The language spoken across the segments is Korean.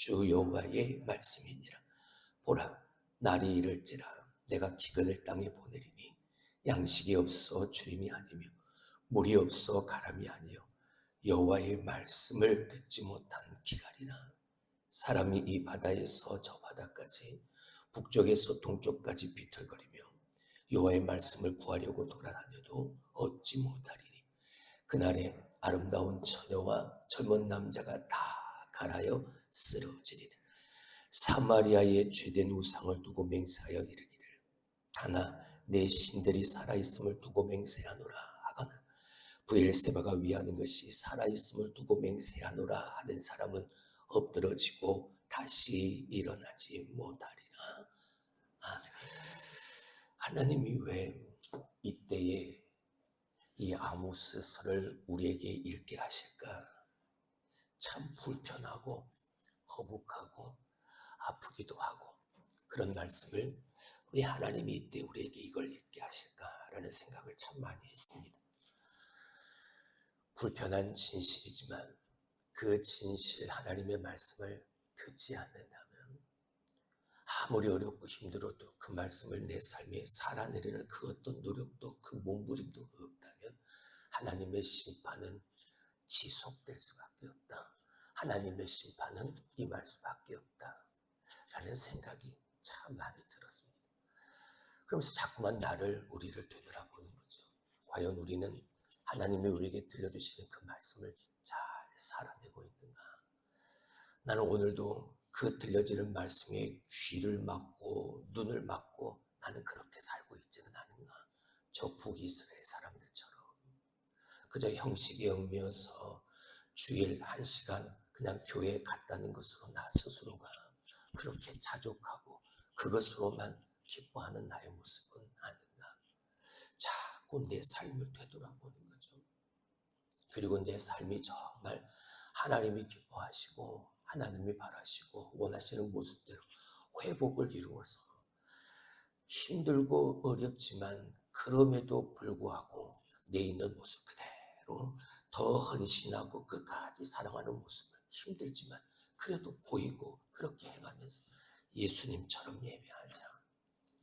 주 여호와의 말씀이니라. 보라, 날이 이를지라 내가 기근을 땅에 보내리니 양식이 없어 주림이 아니며 물이 없어 가람이 아니요 여호와의 말씀을 듣지 못한 기갈이라. 사람이 이 바다에서 저 바다까지 북쪽에서 동쪽까지 비틀거리며 여호와의 말씀을 구하려고 돌아다녀도 얻지 못하리니 그날에 아름다운 처녀와 젊은 남자가 다 갈아여 쓰러지리라. 사마리아의 죄된 우상을 두고 맹세하여 이르기를 다나 내 신들이 살아있음을 두고 맹세하노라 하거나 브엘세바가 위하는 것이 살아있음을 두고 맹세하노라 하는 사람은 엎드러지고 다시 일어나지 못하리라. 하나님이 왜 이때에 이 아모스서를 우리에게 읽게 하실까? 참 불편하고 거북하고 아프기도 하고 그런 말씀을 왜 하나님이 이때 우리에게 이걸 읽게 하실까라는 생각을 참 많이 했습니다. 불편한 진실이지만 그 진실 하나님의 말씀을 듣지 않는다면 아무리 어렵고 힘들어도 그 말씀을 내 삶에 살아내려는 그 어떤 노력도 그 몸부림도 없다면 하나님의 심판은 지속될 수밖에 없다. 하나님의 심판은 임할 수밖에 없다. 라는 생각이 참 많이 들었습니다. 그러면서 자꾸만 우리를 되돌아보는 거죠. 과연 우리는 하나님이 우리에게 들려주시는 그 말씀을 잘 살아내고 있는가? 나는 오늘도 그 들려지는 말씀에 귀를 막고 눈을 막고 나는 그렇게 살고 있지는 않은가? 저 북이스라엘 사람들처럼 그저 형식에 얽매여서 주일 1시간 그냥 교회에 갔다는 것으로 나 스스로가 그렇게 자족하고 그것으로만 기뻐하는 나의 모습은 아닌가? 자꾸 내 삶을 되돌아보는 거죠. 그리고 내 삶이 정말 하나님이 기뻐하시고 하나님이 바라시고 원하시는 모습대로 회복을 이루어서 힘들고 어렵지만 그럼에도 불구하고 내 있는 모습 그대로 더 헌신하고 끝까지 사랑하는 모습을 힘들지만 그래도 보이고 그렇게 행하면서 예수님처럼 예배하자.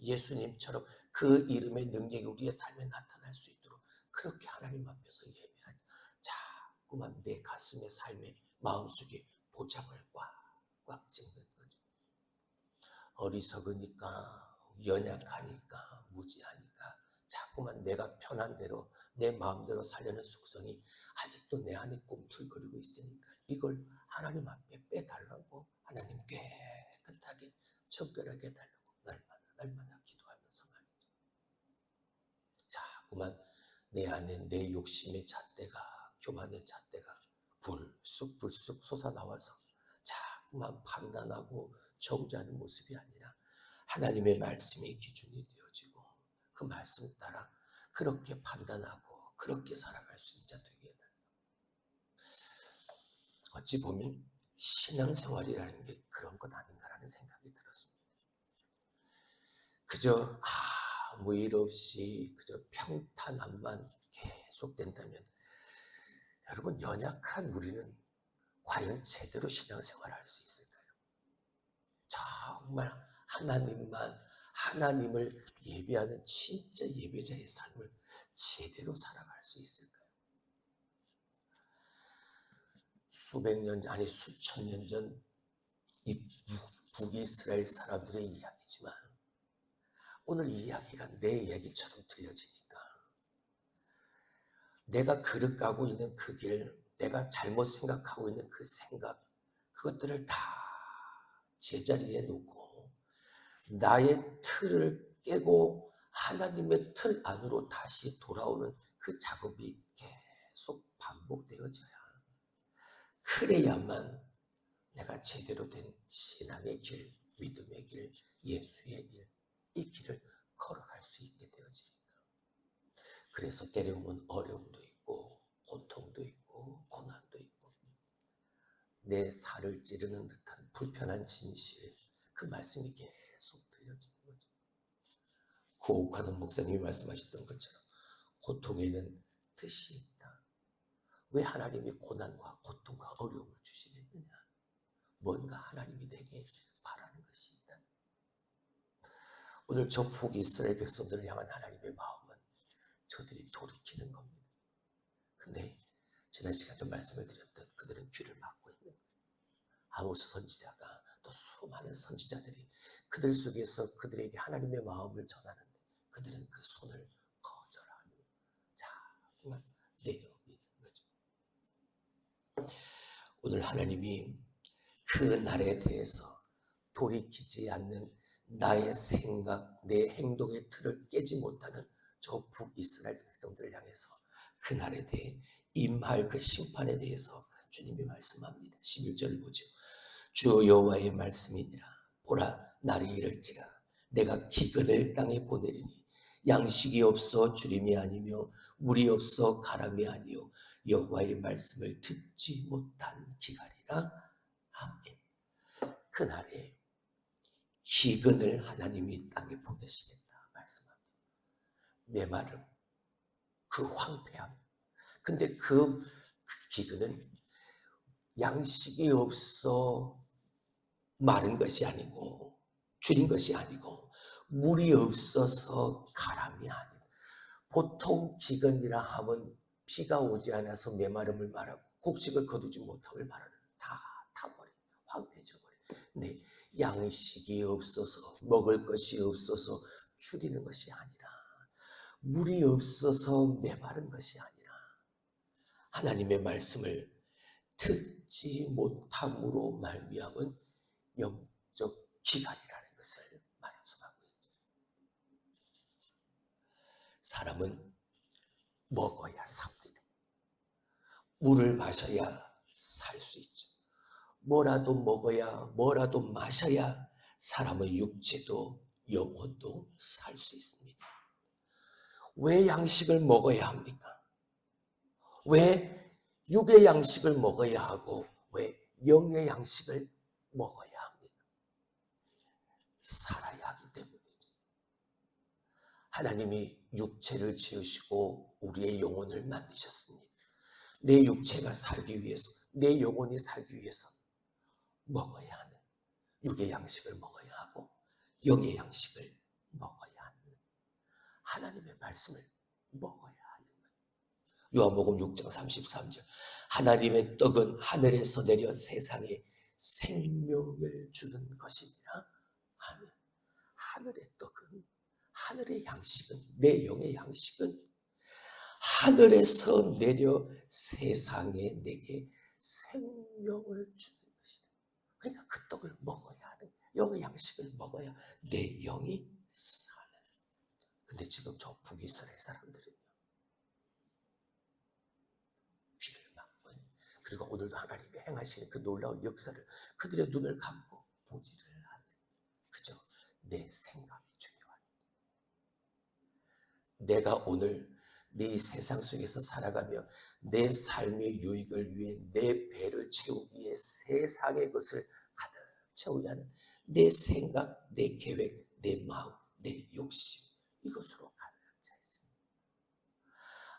예수님처럼 그 이름의 능력이 우리의 삶에 나타날 수 있도록 그렇게 하나님 앞에서 예배하자. 자꾸만 내 가슴의 삶에 마음속에 보장을 꽉꽉 찍는 거죠. 어리석으니까 연약하니까 무지하니까 자꾸만 내가 편한 대로 내 마음대로 살려는 속성이 아직도 내 안에 꿈틀거리고 있으니까 이걸 하나님 앞에 빼달라고 하나님 깨끗하게 정결하게 달라고 날마다 기도하면서 말이죠. 자꾸만 내 안에 내 욕심의 잣대가 교만의 잣대가 불쑥 솟아나와서 자꾸만 판단하고 정죄하는 모습이 아니라 하나님의 말씀이 기준이 되어지고 그 말씀 따라 그렇게 판단하고 그렇게 살아갈 수 있는 자 되게 해달라. 어찌 보면 신앙생활이라는 게 그런 것 아닌가라는 생각이 들었습니다. 그저 아무 일 없이 그저 평탄함만 계속된다면 여러분 연약한 우리는 과연 제대로 신앙생활을 할 수 있을까요? 정말 하나님을 예배하는 진짜 예배자의 삶을 제대로 살아갈 수 있을까요? 수백 년, 아니 수천 년 전 이 북이스라엘 사람들의 이야기지만 오늘 이 이야기가 내 이야기처럼 들려지니까 내가 그릇 가고 있는 그 길, 내가 잘못 생각하고 있는 그 생각, 그것들을 다 제자리에 놓고 나의 틀을 깨고 하나님의 틀 안으로 다시 돌아오는 그 작업이 계속 반복되어져야 그래야만 내가 제대로 된 신앙의 길, 믿음의 길, 예수의 길, 이 길을 걸어갈 수 있게 되어지니까. 그래서 때려오면 어려움도 있고 고통도 있고 고난도 있고 내 살을 찌르는 듯한 불편한 진실, 그 말씀이 계속 들려지는 거죠. 고옥하는 목사님이 말씀하셨던 것처럼 고통에는 뜻이 있다. 왜 하나님이 고난과 고통과 어려움을 주시느냐? 뭔가 하나님이 내게 바라는 것이 있다. 오늘 저 북이스라엘 백성들을 향한 하나님의 마음은 저들이 돌이키는 겁니다. 근데 지난 시간도 말씀을 드렸던 그들은 귀를 막고 있는 거예요. 아모스 선지자가 또 수많은 선지자들이 그들 속에서 그들에게 하나님의 마음을 전하는데 그들은 그 손을 거절하며 자꾸만 내려오게 되는 거죠. 오늘 하나님이 그 날에 대해서 돌이키지 않는 나의 생각, 내 행동의 틀을 깨지 못하는 저 북이스라엘 백성들을 향해서 그 날에 대해 임할 그 심판에 대해서 주님이 말씀합니다. 11절을 보죠. 주 여호와의 말씀이니라. 보라, 날이 이를지라. 내가 기근을 땅에 보내리니 양식이 없어 주림이 아니며 물이 없어 가람이 아니요 여호와의 말씀을 듣지 못한 기갈이라. 아멘. 그날에 기근을 하나님이 땅에 보내시겠다 말씀합니다. 메마름, 그 황폐함. 근데 그 기근은 양식이 없어 마른 것이 아니고 줄인 것이 아니고 물이 없어서 가람이 아닌, 보통 기근이라 하면 비가 오지 않아서 메마름을 말하고 곡식을 거두지 못함을 말하는, 다 타버려, 황폐해져 버려. 근데 양식이 없어서, 먹을 것이 없어서 줄이는 것이 아니라, 물이 없어서 메마른 것이 아니라 하나님의 말씀을 듣지 못함으로 말미암은 영적 기갈이라는 것을 말씀하고 있죠. 사람은 먹어야 삽니다. 물을 마셔야 살 수 있죠. 뭐라도 먹어야, 뭐라도 마셔야 사람의 육체도 영혼도 살 수 있습니다. 왜 양식을 먹어야 합니까? 왜 육의 양식을 먹어야 하고 왜 영의 양식을 먹어야 합니까? 살아야 하기 때문이죠. 하나님이 육체를 지으시고 우리의 영혼을 만드셨습니다. 내 육체가 살기 위해서, 내 영혼이 살기 위해서 먹어야 하는, 육의 양식을 먹어야 하고 영의 양식을 먹어야 하는, 하나님의 말씀을 먹어야 하는 거예요. 요한복음 6장 33절, 하나님의 떡은 하늘에서 내려 세상에 생명을 주는 것이니라 하는, 하늘의 떡은, 하늘의 양식은, 내 영의 양식은 하늘에서 내려 세상에 내게 생명을 주는 것이다. 그러니까 그 떡을 먹어야 하는, 영의 양식을 먹어야 내 영이 사는. 근데 지금 저 북이스라엘 사람들은요, 귀를 막고, 그리고 오늘도 하나님이 행하시는 그 놀라운 역사를 그들의 눈을 감고 보지를 않는, 그저 내 생각이 중요한, 내가 오늘 네 세상 속에서 살아가며 내 삶의 유익을 위해 내 배를 채우기 위해 세상의 것을 가득 채우려 하는 내 생각, 내 계획, 내 마음, 내 욕심, 이것으로 가득 차 있습니다.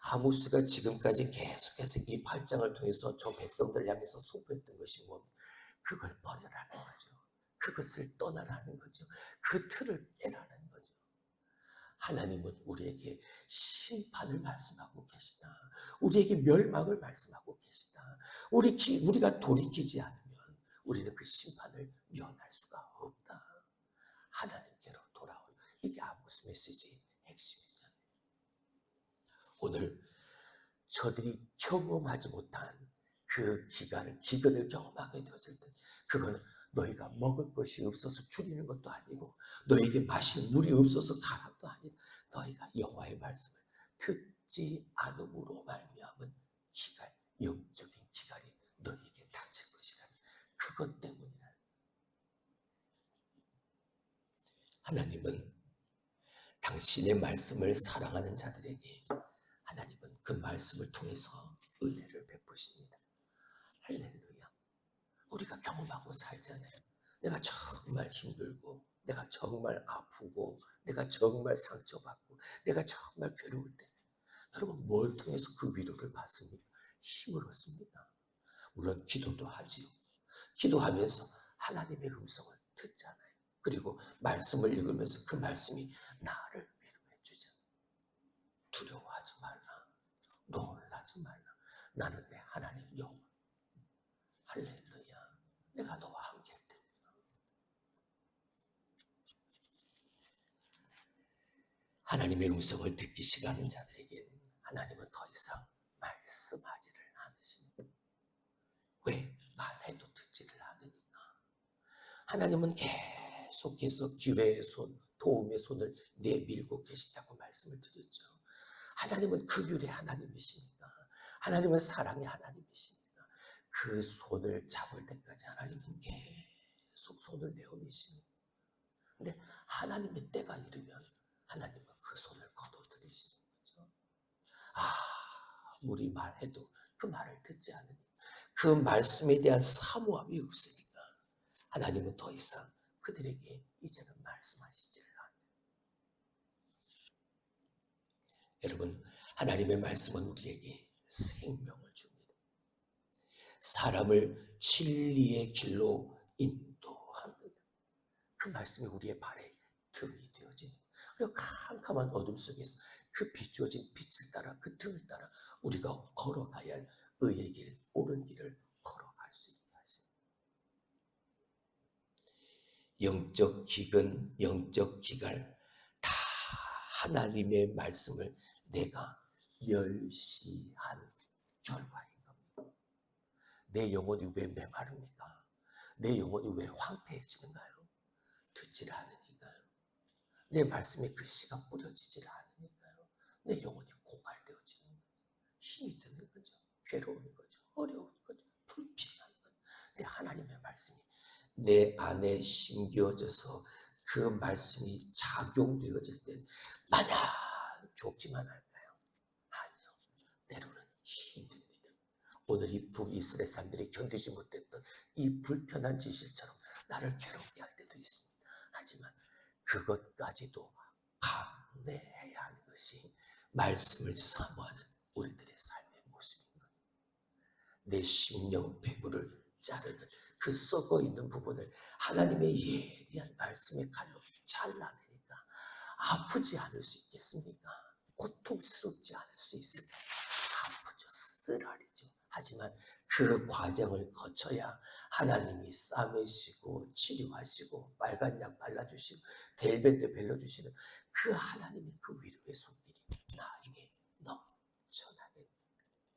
아모스가 지금까지 계속해서 이 8장을 통해서 저 백성들을 향해서 선포했던 것이 뭡니까? 그걸 버려라는 거죠. 그것을 떠나라는 거죠. 그 틀을 빼라는 거죠. 하나님은 우리에게 심판을 말씀하고 계시다. 우리에게 멸망을 말씀하고 계시다. 우리가 돌이키지 않으면 우리는 그 심판을 면할 수가 없다. 하나님께로 돌아온, 이게 아모스 메시지의 핵심이잖아요. 오늘 저들이 경험하지 못한 그 기근을 경험하게 되었을 때, 그거는 너희가 먹을 것이 없어서 줄이는 것도 아니고 너희에게 마실 물이 없어서 가람도 아니고 너희가 여호와의 말씀을 듣지 않음으로 말미암은 기갈, 영적인 기갈이 너희에게 닥칠 것이라는, 그것 때문이라는. 하나님은 당신의 말씀을 사랑하는 자들에게 하나님은 그 말씀을 통해서 은혜를 베푸십니다. 할렐루야. 우리가 경험하고 살잖아요. 내가 정말 힘들고, 내가 정말 아프고, 내가 정말 상처받고, 내가 정말 괴로울 때 여러분 뭘 통해서 그 위로를 받습니까? 힘을 얻습니다. 물론 기도도 하지요. 기도하면서 하나님의 음성을 듣잖아요. 그리고 말씀을 읽으면서 그 말씀이 나를 위로해 주죠. 두려워하지 말라. 놀라지 말라. 나는 내 하나님 여호와. 할렐루야. 내가 너와 함께 했다. 하나님의 음성을 듣기 싫어하는 자들에게 하나님은 더 이상 말씀하지를 않으십니다. 왜? 말해도 듣지를 않으니까. 하나님은 계속해서 기회의 손, 도움의 손을 내밀고 계시다고 말씀을 드렸죠. 하나님은 긍휼의 하나님이시니까. 하나님은 사랑의 하나님이시니까. 그 손을 잡을 때까지 하나님은 계속 손을 내어내십니다. 근데 하나님의 때가 이르면 하나님은 그 손을 거둬들이시는 거죠. 아무리 말해도 그 말을 듣지 않으니 그 말씀에 대한 사모함이 없으니까 하나님은 더 이상 그들에게 이제는 말씀하시지를 않아요. 여러분, 하나님의 말씀은 우리에게 생명을 줍니다. 사람을 진리의 길로 인도합니다. 그 말씀이 우리의 발에 등이 되어지는, 그리고 캄캄한 어둠 속에서 그 비추어진 빛을 따라, 그 등을 따라 우리가 걸어가야 할 의의 길, 옳은 길을 걸어갈 수 있게 하십니다. 영적 기근, 영적 기갈 다 하나님의 말씀을 내가 멸시한 결과인 겁니다. 내 영혼이 왜 메마릅니까? 내 영혼이 왜 황폐해지는가요? 듣지를 않으니까요. 내 말씀에 글씨가 뿌려지지를 않으니까요. 내 영혼이 고갈되어지는 거죠. 힘이 드는 거죠. 괴로운 거죠. 어려운 거죠. 불편한 거죠. 내 하나님의 말씀이 내 안에 심겨져서 그 말씀이 작용되어질 때 마냥 좋기만 할까요? 아니요. 때로는 힘듭니다. 오늘 이 북이스라엘 사람들이 견디지 못했던 이 불편한 진실처럼 나를 괴롭게 할 때도 있습니다. 하지만 그것까지도 감내해야 하는 것이 말씀을 사모하는 우리들의 삶의 모습인 것. 내 심령 배부를 자르는 그 썩어 있는 부분을 하나님의 예리한 말씀의 칼로 잘라내니까 아프지 않을 수 있겠습니까? 고통스럽지 않을 수 있을까요? 아프죠. 쓰라리죠. 하지만 그 과정을 거쳐야 하나님이 싸매시고 치료하시고 빨간 약 발라주시고 델벤트 bel러주시는 그 하나님의 그 위로의 손길이 나에게 넘쳐나는,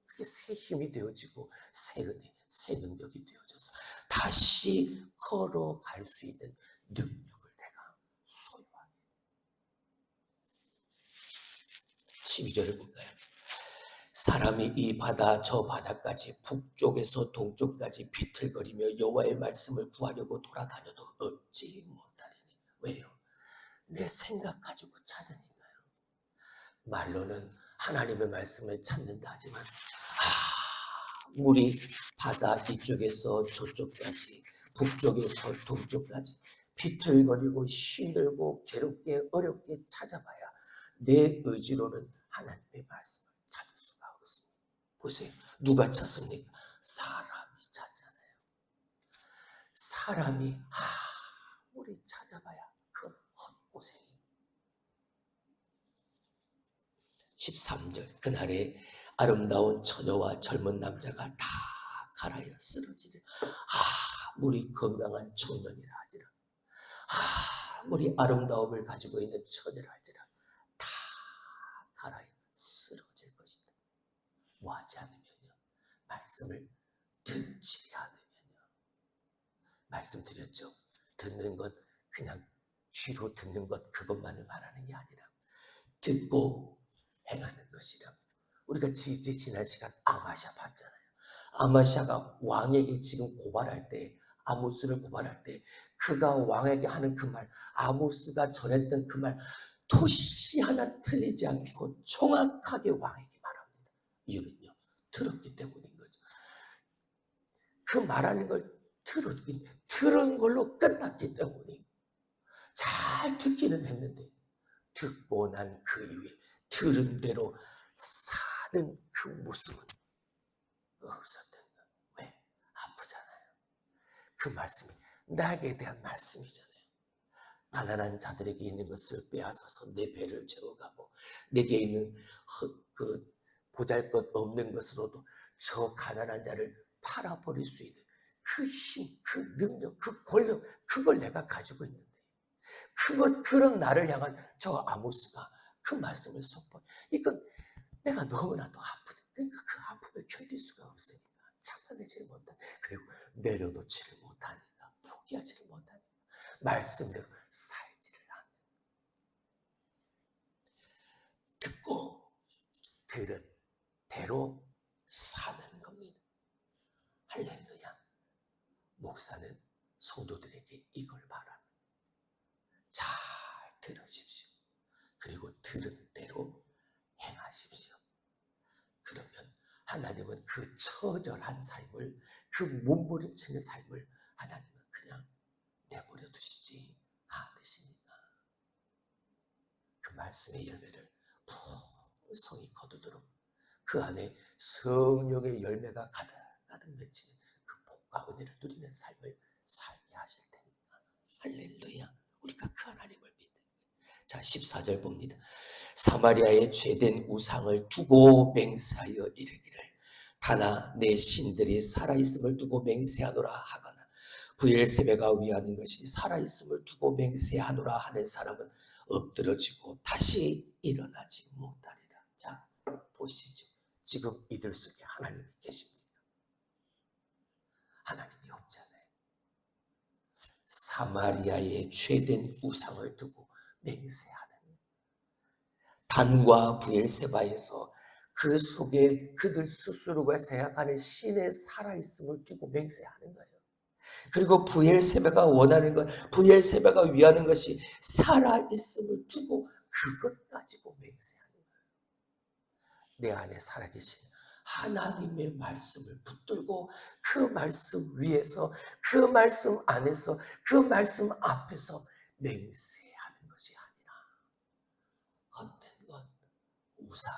그게 새 힘이 되어지고 새 은혜, 새 능력이 되어져서 다시 걸어갈 수 있는 능력을 내가 소유하게. 12절을 볼까요? 사람이 이 바다 저 바다까지 북쪽에서 동쪽까지 비틀거리며 여호와의 말씀을 구하려고 돌아다녀도 얻지 못하리니. 왜요? 내 생각 가지고 찾으니까요. 말로는 하나님의 말씀을 찾는다 하지만 물이 바다 이쪽에서 저쪽까지, 북쪽에서 동쪽까지 비틀거리고 힘들고 괴롭게 어렵게 찾아봐야 내 의지로는 하나님의 말씀을 찾을 수가 없습니다. 보세요. 누가 찾습니까? 사람이 찾잖아요. 사람이 아무리 찾아봐야 그건 헛고생이에요. 13절 그날에 아름다운 처녀와 젊은 남자가 다 갈아여 쓰러지리라. 아무리 건강한 청년이라 하지라, 아무리 아름다움을 가지고 있는 처녀라 할지라 다 갈아여 쓰러질 것이다. 뭐 하지 않으면요, 말씀을 듣지 않으면요. 말씀드렸죠. 듣는 것 그냥 귀로 듣는 것 그것만을 말하는 게 아니라 듣고 행하는 것이라고. 우리가 지난 시간 아마샤 봤잖아요. 아마샤가 왕에게 지금 고발할 때, 아모스를 고발할 때 그가 왕에게 하는 그 말, 아모스가 전했던 그 말 토시 하나 틀리지 않고 정확하게 왕에게 말합니다. 이유는요, 들었기 때문인 거죠. 그 말하는 걸 들은 걸로 끝났기 때문에 잘 듣기는 했는데 듣고 난 그 이후에 들은 대로 사는 그 모습은 없었던 거예요. 왜? 아프잖아요. 그 말씀이 나에게 대한 말씀이잖아요. 가난한 자들에게 있는 것을 빼앗아서 내 배를 채워가고 내게 있는 그 보잘것 없는 것으로도 저 가난한 자를 팔아버릴 수 있는 그 힘, 그 능력, 그 권력, 그걸 내가 가지고 있는데 그런 나를 향한 저 아모스가 그 말씀을 선포. 이건 내가 너무나도 아프다. 그러니까 그 아픔을 견딜 수가 없으니까 참아내지를 못하니, 그리고 내려놓지를 못하니까, 포기하지를 못하니까 말씀대로 살지를 않는, 듣고 들은 대로 사는 겁니다. 할렐루야. 목사는 성도들에게 이걸 바랍니다. 잘 들으십시오. 그리고 들은 대로 행하십시오. 그러면 하나님은 그 처절한 삶을, 그 몸부림치는 삶을 하나님은 그냥 내버려 두시지 않으십니까? 그 말씀의 열매를 풍성히 거두도록 그 안에 성령의 열매가 가득가득 맺히는 그 복과 은혜를 누리는 삶을 살게 하실 테니까. 할렐루야. 우리가 그 하나님을 믿는 거예요. 자, 14절 봅니다. 사마리아의 죄된 우상을 두고 맹세하여 이르기를 다나 내 신들이 살아있음을 두고 맹세하노라 하거나 브엘세바가 위하는 것이 살아있음을 두고 맹세하노라 하는 사람은 엎드러지고 다시 일어나지 못하리라. 자, 보시죠. 지금 이들 속에 하나님이 계십니까? 하나님이 없잖아요. 사마리아의 죄된 우상을 두고 맹세하는, 단과 브엘세바에서 그 속에 그들 스스로가 생각하는 신의 살아있음을 두고 맹세하는 거예요. 그리고 브엘세바가 원하는 것, 브엘세바가 위하는 것이 살아있음을 두고 그것 가지고 맹세하는 거예요. 내 안에 살아계신 하나님의 말씀을 붙들고 그 말씀 위에서, 그 말씀 안에서, 그 말씀 앞에서 맹세하는 것이 아니라 헛된 것, 우상,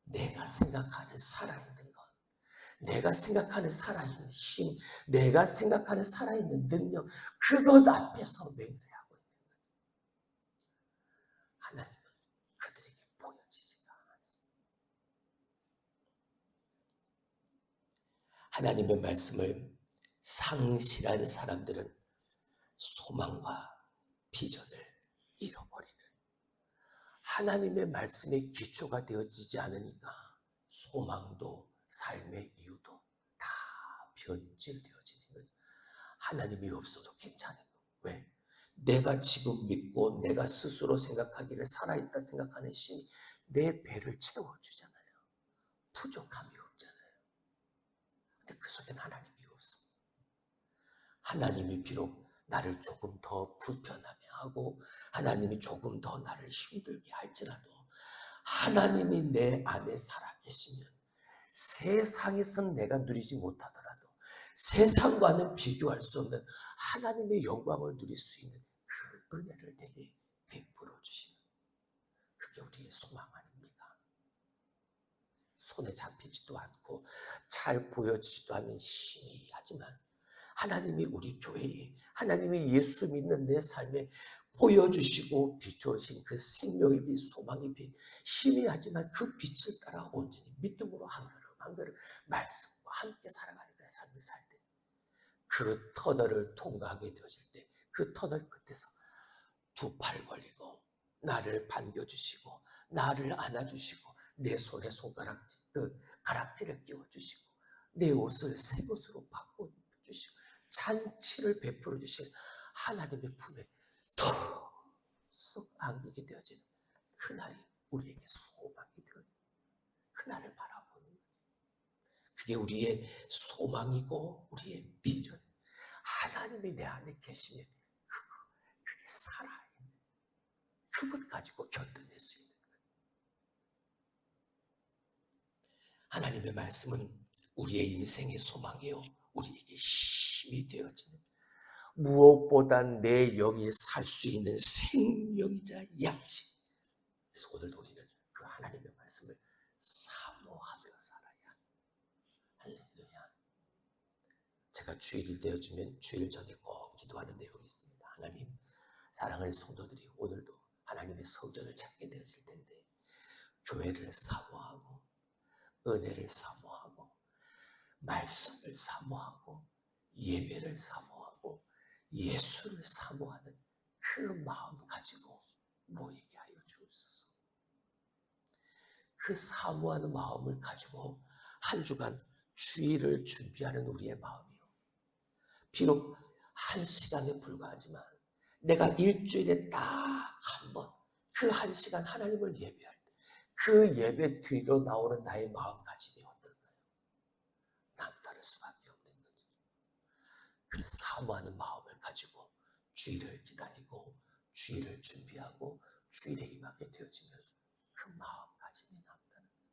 내가 생각하는 살아있는 것, 내가 생각하는 살아있는 힘, 내가 생각하는 살아있는 능력, 그것 앞에서 맹세하고 있는 거예요. 하나님은 그들에게 보여지지가 않습니다. 하나님의 말씀을 상실한 사람들은 소망과 비전을 잃어버리는, 하나님의 말씀에 기초가 되어지지 않으니까 소망도 삶의 이유도 다 변질되어지는 거죠. 하나님이 없어도 괜찮은 거. 왜? 내가 지금 믿고 내가 스스로 생각하기를 살아있다 생각하는 신이 내 배를 채워주잖아요. 부족함이 없잖아요. 근데 그 속엔 하나님이 없습니다. 하나님이 비록 나를 조금 더 불편하게 하고 하나님이 조금 더 나를 힘들게 할지라도 하나님이 내 안에 살아계시면 세상에선 내가 누리지 못하더라도 세상과는 비교할 수 없는 하나님의 영광을 누릴 수 있는 그 은혜를 내게 베풀어 주시는, 그게 우리의 소망 아닙니까? 손에 잡히지도 않고 잘 보여지지도 않는 힘이, 하지만 하나님이 우리 교회에, 하나님이 예수 믿는 내 삶에 보여주시고 비춰주신 그 생명의 빛, 소망의 빛, 힘이 하지만 그 빛을 따라 온전히 믿음으로 한 걸음 한 걸음 말씀과 함께 살아가는 그 삶을 살 때, 그 터널을 통과하게 되어질 때 그 터널 끝에서 두 팔 벌리고 나를 반겨주시고 나를 안아주시고 내 손에 손가락질, 그 가락지를 끼워주시고 내 옷을 새 옷으로 바꿔주시고 잔치를 베풀어 주신 하나님의 품에 턱 안기게 되어지는 그날이 우리에게 소망이 되어지는, 그날을 바라보는 거예요. 그게 우리의 소망이고 우리의 비전. 하나님이 내 안에 계시면 그게 살아있는, 그것 가지고 견뎌낼 수 있는 거예요. 하나님의 말씀은 우리의 인생의 소망이요, 우리에게 힘이 되어지는, 무엇보다 내 영이 살 수 있는 생명이자 양식. 그래서 오늘도 우리는 그 하나님의 말씀을 사모하며 살아야. 할렐루야. 제가 주일이 되어주면 주일 전에 꼭 기도하는 내용이 있습니다. 하나님, 사랑하는 성도들이 오늘도 하나님의 성전을 찾게 되었을 텐데 교회를 사모하고 은혜를 사모하고 말씀을 사모하고 예배를 사모하고 예수를 사모하는 그 마음 가지고 모이게 하여 주옵소서. 그 사모하는 마음을 가지고 한 주간 주일을 준비하는 우리의 마음이요. 비록 한 시간에 불과하지만 내가 일주일에 딱 한 번 그 한 시간 하나님을 예배할 때 그 예배 뒤로 나오는 나의 마음가짐이 어떨까요? 남다를 수밖에 없는 거죠. 그 사모하는 마음을 가지고 주일을 기다리고 주일을 준비하고 주일에 임하게 되어지면 그 마음가짐이 남다른 거죠.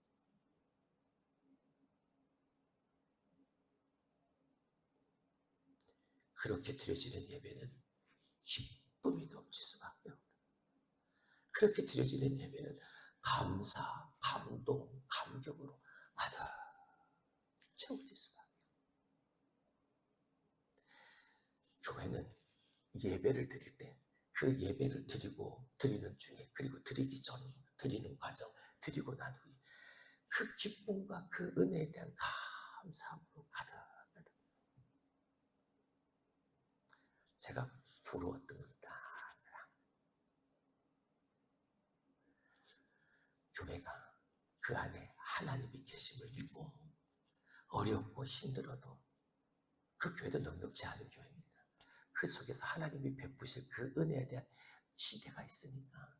그렇게 드려지는 예배는 기쁨이 넘칠 수밖에 없다. 그렇게 드려지는 예배는 감사, 감동, 감격으로 가득 채워질 수밖에 없다. 교회는 예배를 드릴 때 그 예배를 드리는 중에 그리고 드리기 전, 드리는 과정, 드리고 난 후에 그 기쁨과 그 은혜에 대한 감사함으로 가득. 제가 부러웠던 겁니다. 교회가 그 안에 하나님이 계심을 믿고 어렵고 힘들어도 그 교회도 넉넉지 않은 교회입니다. 그 속에서 하나님이 베푸실 그 은혜에 대한 기대가 있으니까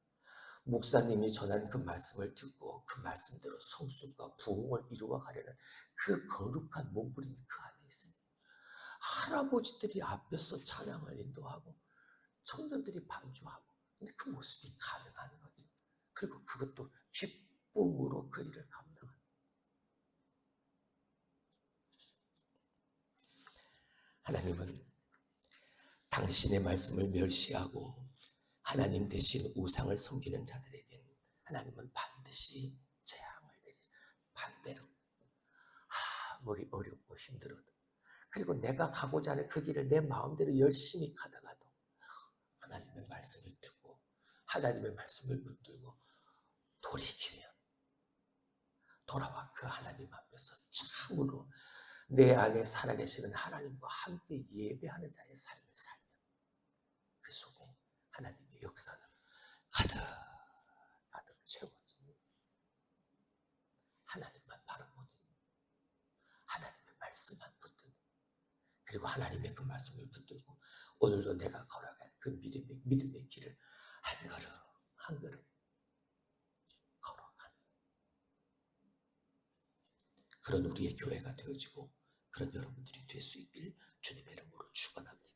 목사님이 전한 그 말씀을 듣고 그 말씀대로 성숙과 부흥을 이루어 가려는 그 거룩한 몸부림이 그 안에 있습니다. 할아버지들이 앞에서 찬양을 인도하고 청년들이 반주하고 근데 그 모습이 가능한 거죠. 그리고 그것도 기쁨으로 그 일을 감당합니다. 하나님은 당신의 말씀을 멸시하고 하나님 대신 우상을 섬기는 자들에게 하나님은 반드시 재앙을 내리죠. 반대로 아무리 어렵고 힘들어도 그리고 내가 가고자 하는 그 길을 내 마음대로 열심히 가다가도 하나님의 말씀을 듣고 하나님의 말씀을 붙들고 돌이키면 돌아와 그 하나님 앞에서 참으로 내 안에 살아계시는 하나님과 함께 예배하는 자의 삶을 살면 그 속에 하나님의 역사는 가득 채워집니다. 하나님만 바라보는 하나님의 말씀만 붙드는 그리고 하나님의 그 말씀을 붙들고 오늘도 내가 걸어갈 그 믿음의 길을 한 걸음 한 걸음 걸어가는 그런 우리의 교회가 되어지고 그런 여러분들이 될 수 있길 주님의 이름으로 축원합니다.